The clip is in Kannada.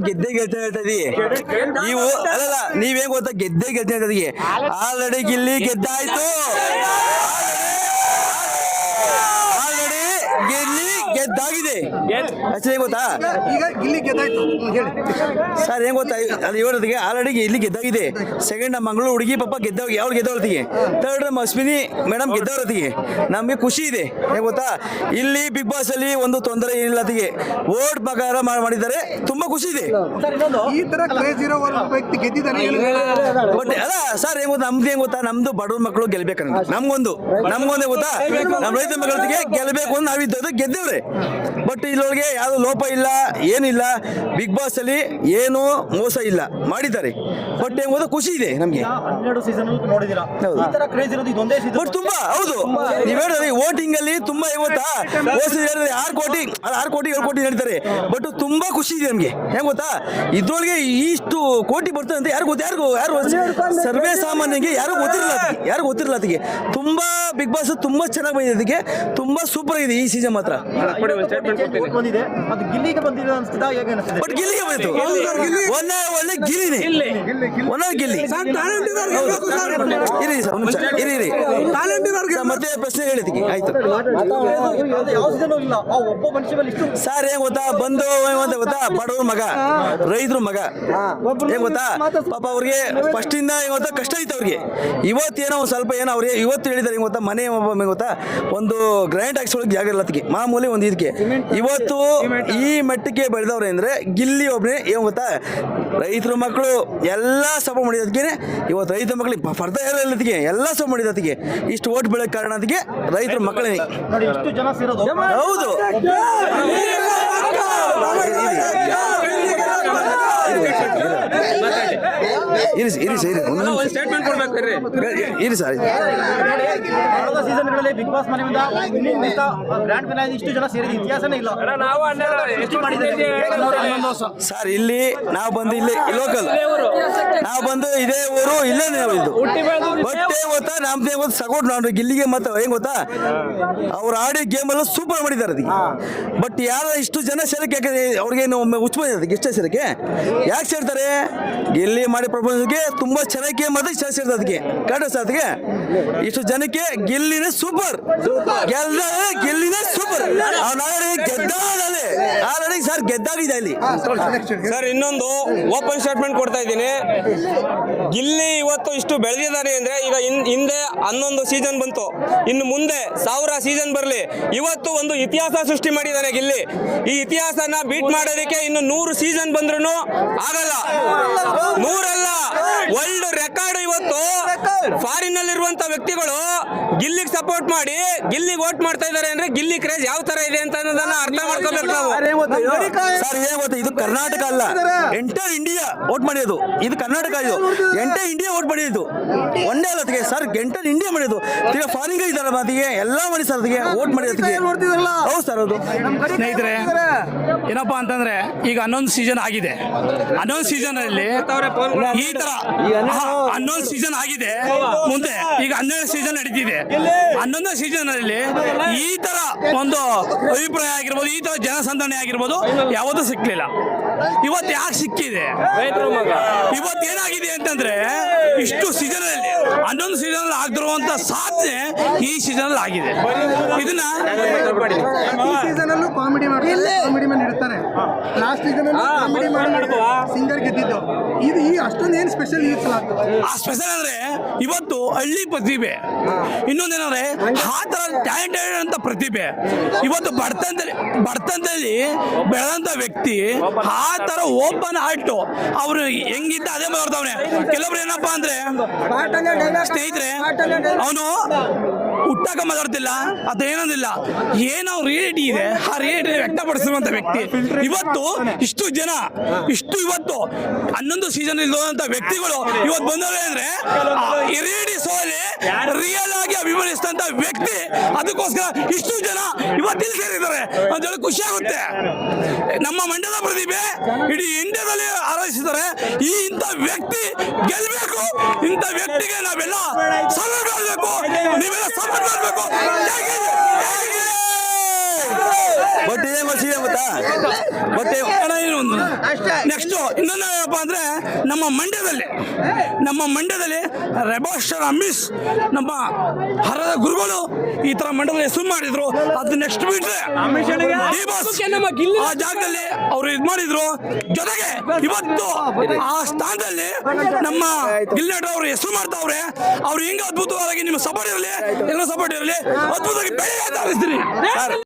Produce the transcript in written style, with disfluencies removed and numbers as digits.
ಗೆದ್ದೆ ಗೆಲ್ತಾ ಹೇಳ್ತದಿ ನೀವು ಅಲ್ಲಲ್ಲ ನೀವೇನ್ ಗೊತ್ತಾ ಗೆದ್ದೆ ಗೆಲ್ತಾ ಹೇಳ್ತದಿ ಆಲ್ರೆಡಿ ಗಿಲ್ಲಿ ಗೆದ್ದಾಯ್ತು ಆಲ್ರೆಡಿ ಗಿಲ್ಲಿ ಗೆದ್ದಾಗಿದೆ ಆಕ್ಚುಲಿ ಗೊತ್ತಾ ಈಗ ಗಿಲ್ಲಿ ಗೆದ್ದಾಯ್ತು ಹೇಳಿ ಸರ್ ಏನ್ ಗೊತ್ತಾ ಅದು ಹೇಳೋದಿಗೆ ಆಲ್ರೆಡಿ ಗಿಲ್ಲಿ ಗೆದ್ದಾಗಿದೆ ಸೆಕೆಂಡ್ ನಮ್ಮ ಮಂಗಳೂರು ಹುಡುಗಿ ಪಾಪ ಗೆದ್ದವ್ ಯಾವ್ದು ಗೆದ್ದವ್ರತಿಗೆ ಥರ್ಡ್ ನಮ್ಮ ಅಶ್ವಿನಿ ಮೇಡಮ್ ಗೆದ್ದವ್ರತಿಗೆ ನಮ್ಗೆ ಖುಷಿ ಇದೆ ಏನ್ ಗೊತ್ತಾ ಇಲ್ಲಿ ಬಿಗ್ ಬಾಸ್ ಅಲ್ಲಿ ಒಂದು ತೊಂದರೆ ಏನಿಲ್ಲ ಅತಿಗೆ ವೋಟ್ ಪ್ರಕಾರ ಮಾಡಿದ್ದಾರೆ ತುಂಬಾ ಖುಷಿ ಇದೆ ಈ ತರ ಕ್ರೇಜ್ ಇರೋ ವ್ಯಕ್ತಿ ಗೆದ್ದಿದ್ದಾನೆ ಬಟ್ ಅಲ್ಲ ಸರ್ ಏನ್ ಗೊತ್ತಾ ನಮ್ದು ಏನ್ ಗೊತ್ತಾ ನಮ್ದು ಬಡವ್ರ ಮಕ್ಕಳು ಗೆಲ್ಬೇಕಂತ ನಮ್ಗೊಂದೇ ಗೊತ್ತಾ ನಮ್ಮ ರೈತ ಮಕ್ಕಳಿಗೆ ಗೆಲ್ಬೇಕು ಅಂತ ನಾವಿದ್ದದ್ದು ಗೆದ್ದೇವ್ರೆ ಬಟ್ ಇಲ್ಲೊಳಗೆ ಯಾವ್ದು ಲೋಪ ಇಲ್ಲ ಏನಿಲ್ಲ ಬಿಗ್ ಬಾಸ್ ಅಲ್ಲಿ ಏನು ಮೋಸ ಇಲ್ಲ ಮಾಡಿದ್ದಾರೆ ಬಟ್ ಏನ್ ಗೊತ್ತಾ ಖುಷಿ ಇದೆ ನಮ್ಗೆ 12 ಸೀಸನ್ ನೋಡಿದಿರಾ ಈ ತರ ಕ್ರೇಜ್ ಇರೋದು ಇದೊಂದೇ ಸೀಸನ್ ಬಟ್ ತುಂಬಾ ಹೌದು ನೀವ್ ಹೇಳಿದ್ರಿ ವೋಟಿಂಗ್ ಅಲ್ಲಿ ತುಂಬಾ ಗೊತ್ತಾ ಹೇಳಿದ್ರೆ 6 ಕೋಟಿ 7 ಕೋಟಿ ಹೇಳ್ತಾರೆ ಬಟ್ ತುಂಬಾ ಖುಷಿ ಇದೆ ನಮ್ಗೆ ಹೆಂಗ್ ಗೊತ್ತಾ ಇದ್ರೊಳಗೆ ಇಷ್ಟು ಕೋಟಿ ಬರ್ತದೆ ಅಂತ ಯಾರು ಸರ್ವೇ ಸಾಮಾನ್ಯಗೆ ಯಾರು ಗೊತ್ತಿರಲ್ಲ ಅದಕ್ಕೆ ತುಂಬಾ ಬಿಗ್ ಬಾಸ್ ತುಂಬಾ ಚೆನ್ನಾಗಿ ಬಂದಿದೆ ಅದಕ್ಕೆ ತುಂಬಾ ಸೂಪರ್ ಆಗಿದೆ ಈ ಸೀಸನ್ ಮಾತ್ರ ಬಂದಿದೆ ಅದು ಗಿಲ್ಲಿಗೆ ಬಂದಿದೆ ಅನ್ಸ್ತಿದಾ ಹೇಗೆ ಅನ್ಸ್ತಿದೆ ಬಟ್ ಗಿಲ್ಲಿಗೆ ಬಂತು ಒಳ್ಳೆ ಗಿಲ್ಲಿನೇ ಒಳ್ಳೆ ಗಿಲ್ಲಿ ಇರಿ ಸರ್ ಒಂದು ನಿಮಿಷ ಇರಿ ಮತ್ತೆ ಪ್ರಶ್ನೆ ಹೇಳಿದಕ್ಕೆ ಆಯ್ತು ಯಾವ ಸೀಸನ್ ಇಲ್ಲ ಆ ಒಬ್ಬ ಮನುಷ್ಯ ಮೇಲೆ ಇಷ್ಟು ಸರ್ ಏನ್ ಗೊತ್ತಾ ಬಂದು ಗೊತ್ತಾ ಬಡವ್ರ ಮಗ ರೈತರ ಮಗ ಏನ್ ಗೊತ್ತಾ ಪಾಪ ಅವ್ರಿಗೆ ಫಸ್ಟ್ ಇಂದ ಏನ್ ಗೊತ್ತಾ ಕಷ್ಟ ಇತ್ತು ಅವ್ರಿಗೆ ಇವತ್ತೇನೋ ಒಂದ್ ಸ್ವಲ್ಪ ಏನೋ ಅವ್ರಿಗೆ ಇವತ್ತು ಹೇಳಿದಾರೆ ಏನ್ ಗೊತ್ತಾ ಮನೆ ಗೊತ್ತಾ ಒಂದು ಗ್ರ್ಯಾಂಡ್ ಹಾಕ್ಸೋಳಕ್ ಜಾಗ ಇಲ್ಲ ಅದಕ್ಕೆ ಮಾಮೂಲಿ ಒಂದು ಇದಕ್ಕೆ ಇವತ್ತು ಈ ಮಟ್ಟಕ್ಕೆ ಬೆಳೆದವ್ರೆ ಅಂದ್ರೆ ಗಿಲ್ಲಿ ಒಬ್ನೇ ಏನ್ ಗೊತ್ತಾ ರೈತರ ಮಕ್ಕಳು ಎಲ್ಲಾ ಸಭೆ ಮಾಡಿದಕ್ಕೆ ಇವತ್ತು ರೈತರ ಮಕ್ಕಳಿಗೆ ಫರ್ದ ಇಲ್ಲದಕ್ಕೆ ಎಲ್ಲಾ ಸಭೆ ಮಾಡಿದಕ್ಕೆ ಇಷ್ಟು ಓಟ್ ಬೆಳಕ್ ಕಾರಣ ಅದಕ್ಕೆ ರೈತರ ಮಕ್ಕಳೇ ನೋಡಿ ಇಷ್ಟು ಜನ ಸೇರೋದು ಹೌದು ಇರಿ ಸರ್ ಕಳೆದ ಸೀಸನ್ಗಳಲ್ಲಿ ಬಿಗ್ ಬಾಸ್ ಮನೆಯಿಂದ ಗ್ರ್ಯಾಂಡ್ ಫಿನಾಲೆ ಇಷ್ಟು ಜನ ಸೇರಿದ ಇತಿಹಾಸನೇ ಇಲ್ಲ ಸರ್ ಇಲ್ಲಿ ನಾವು ಬಂದು ಇಲ್ಲಿ ಲೋಕಲ್ ನಾವು ಬಂದು ಇದೇ ಊರು ಇಲ್ಲೇ ಇದು ಬಟ್ ಗೊತ್ತಾ ನಮ್ದೇ ಗೊತ್ತು ಸಪೋರ್ಟ್ ನಾನು ಗಿಲ್ಲಿಗೆ ಮತ್ತೆ ಹೆಂಗ್ ಗೊತ್ತಾ ಅವ್ರು ಆಡಿ ಗೇಮ್ ಎಲ್ಲ ಸೂಪರ್ ಮಾಡಿದ್ದಾರೆ ಅದಕ್ಕೆ ಬಟ್ ಯಾರ ಇಷ್ಟು ಜನ ಸೇರಕ್ಕೆ ಅವ್ರಿಗೇನು ಹುಚ್ಚ ಬಂದಿದೆ ಇಷ್ಟೇ ಸೇರಕ್ಕೆ ಯಾಕೆ ಸೇರ್ತಾರೆ ಗಿಲ್ಲಿ ಮಾಡಿ ಪ್ರಪಂಚಕ್ಕೆ ತುಂಬಾ ಚೆನ್ನಾಗಿ ಮತ್ತೆ ಸೇರ್ತದೆ ಅದಕ್ಕೆ ಕರೆಕ್ಟ್ ಸರ್ ಅದಕ್ಕೆ ಇಷ್ಟು ಜನಕ್ಕೆ ಗಿಲ್ಲಿನೇ ಸೂಪರ್ ಗಿಲ್ಲಿನೇ ಸೂಪರ್ ಆಲ್ರೆಡಿ ಸರ್ ಗೆದ್ದಾಗಿದೆ ಇಲ್ಲಿ ಸರ್ ಇನ್ನೊಂದು ಓಪನ್ ಸ್ಟೇಟ್ಮೆಂಟ್ ಕೊಡ್ತಾ ಇದ್ದೀನಿ ಗಿಲ್ಲಿ ಇವತ್ತು ಇಷ್ಟು ಬೆಳೆದಿದ್ದಾರೆ ಅಂದ್ರೆ ಈಗ ಹಿಂದೆ 11 ಸೀಸನ್ ಬಂತು ಇನ್ನು ಮುಂದೆ 1000 ಸೀಸನ್ ಬರಲಿ ಇವತ್ತು ಒಂದು ಇತಿಹಾಸ ಸೃಷ್ಟಿ ಮಾಡಿದ್ದಾನೆ ಗಿಲ್ಲಿ ಈ ಇತಿಹಾಸನ ಬೀಟ್ ಮಾಡೋದಕ್ಕೆ ಇನ್ನು 100 ಸೀಸನ್ ಬಂದ್ರೂ ಆಗಲ್ಲ 100 ಅಲ್ಲ ವರ್ಲ್ಡ್ ರೆಕಾರ್ಡ್ ಇವತ್ತು ಫಾರಿನ್ ನಲ್ಲಿರುವಂತ ವ್ಯಕ್ತಿಗಳು ಗಿಲ್ಲಿಗೆ ಸಪೋರ್ಟ್ ಮಾಡಿ ಗಿಲ್ಲಿಗೆ ವೋಟ್ ಮಾಡ್ತಾ ಇದ್ದಾರೆ ಅಂದ್ರೆ ಗಿಲ್ಲಿ ಕ್ರೇಜ್ ಯಾವ ತರ ಇದೆ ಅಂತ ಅನ್ನೋದನ್ನ ಅರ್ಥ ಮಾಡ್ಕೋಬೇಕು ನಾವು ಸರ್ ಏನ್ ಗೊತ್ತಾ ಇದು ಕರ್ನಾಟಕ ಅಲ್ಲ ಎಂಟರ್ ಇಂಡಿಯಾ ವೋಟ್ ಮಾಡಿದ್ದು ಇದು ಕರ್ನಾಟಕ ಇದು ಎಂಟರ್ ಇಂಡಿಯಾ ವೋಟ್ ಮಾಡಿದ್ದು ಒಂದೇ ಅಲ್ಲ ಅದಕ್ಕೆ ಸರ್ ಎಂಟರ್ ಇಂಡಿಯಾ ಮಾಡಿದ್ದು ಈಗ ಫಾರಿನ್ ಇದ್ದಾರೆ ಮಾತಿಗೆ ಎಲ್ಲ ಮಾಡಿ ಸರ್ ಅದಕ್ಕೆ ವೋಟ್ ಮಾಡಿದಕ್ಕೆ ಹೌದು ಸರ್ ಅದು ಸ್ನೇಹಿತರೆ ಏನಪ್ಪಾ ಅಂತಂದ್ರೆ ಈಗ 11 ಸೀಸನ್ ಆಗಿದೆ 11 ಸೀಸನ್ ಅಲ್ಲಿ ಈ ತರ 11 ಸೀಸನ್ ಆಗಿದೆ ಮುಂದೆ ಈಗ 12 ಸೀಸನ್ ನಡೀತಿದೆ 11 ಸೀಸನ್ ಅಲ್ಲಿ ಈ ತರ ಒಂದು ಅಭಿಪ್ರಾಯ ಆಗಿರ್ಬೋದು ಈ ತರ ಜನಸಂದಣಿ ಆಗಿರ್ಬೋದು ಯಾವತ್ತೂ ಸಿಕ್ಲಿಲ್ಲ ಇವತ್ತು ಯಾಕೆ ಸಿಕ್ಕಿದೆ ಇವತ್ತು ಏನಾಗಿದೆ ಅಂತಂದ್ರೆ ಇಷ್ಟು ಸೀಸನ್ ಅಲ್ಲಿ 11 ಸೀಸನ್ ಅಲ್ಲಿ ಆಗದಿರುವಂತ ಸಾಧನೆ ಈ ಸೀಸನ್ ಅಲ್ಲಿ ಆಗಿದೆ ಇದನ್ನ ಸೀಸನ್ ಅಲ್ಲೂ ಕಾಮಿಡಿ ಮ್ಯಾನ್ ಇಡ್ತಾರೆ ಲಾಸ್ಟ್ ಸೀಸನ್ ಅಲ್ಲೂ ಕಾಮಿಡಿ ಮಾಡಿ ಸಿಂಗರ್ ಗೆದ್ದಿದ್ದು ಇದು ಈ ಅಷ್ಟೊಂದು ಏನು ಸ್ಪೆಷಲ್ ಈ ಸಲ ಆ ಸ್ಪೆಷಲ್ ಅಂದ್ರೆ ಇವತ್ತು ಹಳ್ಳಿ ಪ್ರತಿಭೆ ಇನ್ನೊಂದೇನಂದ್ರೆ ಆ ತರ ಟ್ಯಾಲೆಂಟೆಡ್ ಅಂತ ಪ್ರತಿಭೆ ಇವತ್ತು ಬಡತನದಲ್ಲಿ ಬೆಳೆದಂತ ವ್ಯಕ್ತಿ ಆ ತರ ಓಪನ್ ಆರ್ಟ್ ಅವ್ರು ಹೆಂಗಿದ್ದ ಅದೇ ಮಾತಾಡ್ತಾವನೆ ಕೆಲವೊಬ್ರು ಏನಪ್ಪಾ ಅಂದ್ರೆ ಸ್ನೇಹಿತರೆ ಅವನು ಹುಟ್ಟಾಕ ಮಾತಾಡ್ತಿಲ್ಲ ಅದು ಏನಂದಿಲ್ಲ ಏನೋ ರಿಯಾಲಿಟಿ ಇದೆ ಆ ರಿಯಾಲಿಟಿ ವ್ಯಕ್ತಪಡಿಸುವಂತ ವ್ಯಕ್ತಿ ಇವತ್ತು ಇಷ್ಟು ಜನ ಇವತ್ತು 11 ಸೀಸನ್ ಇರುವಂತ ವ್ಯಕ್ತಿಗಳು ಇವತ್ತು ಬಂದವೇ ಅಂದ್ರೆ ರಿಯಾಲಿಟಿ ಶೋ ಅಲ್ಲಿ ರಿಯಲ್ ಆಗಿ ಅಭಿಮಾನಿಸಿದಂತ ವ್ಯಕ್ತಿ ಅದಕ್ಕೋಸ್ಕರ ಇಷ್ಟು ಜನ ಇವತ್ತಿಲ್ಲಿ ಸೇರಿದ್ದಾರೆ ಅಂತ ಹೇಳಿ ಖುಷಿ ಆಗುತ್ತೆ ನಮ್ಮ ಮಂಡ್ಯದ ಪ್ರತಿಭೆ ಇಡೀ ಇಂಡಿಯಾದಲ್ಲಿ ಆರಾಧಿಸಿದ್ದಾರೆ ಈ ಇಂಥ ವ್ಯಕ್ತಿ ಗೆಲ್ಲಬೇಕು ಇಂಥ ವ್ಯಕ್ತಿಗೆ ನಾವೆಲ್ಲ ಸಪೋರ್ಟ್ ಮಾಡಬೇಕು ನೀವೆಲ್ಲ ಸಪೋರ್ಟ್ ಮಾಡಬೇಕು ಬಟ್ ಏನ್ ಏನಿದೆ ಗೊತ್ತಾ ಮತ್ತೆ ನೆಕ್ಸ್ಟ್ ಇನ್ನೊಂದು ಏನಪ್ಪ ಅಂದ್ರೆ ನಮ್ಮ ಮಂಡ್ಯದಲ್ಲಿ ರೆಬಾಸ್ಟರ್ ಅಮಿಸ್ ನಮ್ಮ ಹರದ ಗುರುಗಳು ಈ ತರ ಮಂಡಲ ಹೆಸರು ಮಾಡಿದ್ರು. ಅದು ನೆಕ್ಸ್ಟ್ ಬಿಟ್ರೆ ಆ ಜಾಗದಲ್ಲಿ ಅವರು ಇದು ಮಾಡಿದ್ರು. ಜೊತೆಗೆ ಇವತ್ತು ಆ ಸ್ಥಾನದಲ್ಲಿ ನಮ್ಮ ಗಿಲ್ಲಿನಟ ಅವರು ಹೆಸರು ಮಾಡ್ತಾವ್ರೆ. ಅವ್ರು ಹಿಂಗ ಅದ್ಭುತವಾಗಿ ನಿಮ್ಮ ಸಪೋರ್ಟ್ ಇರಲಿ, ಎಲ್ಲ ಸಪೋರ್ಟ್ ಇರಲಿ, ಅದ್ಭುತವಾಗಿ ಬೆಳೆಯ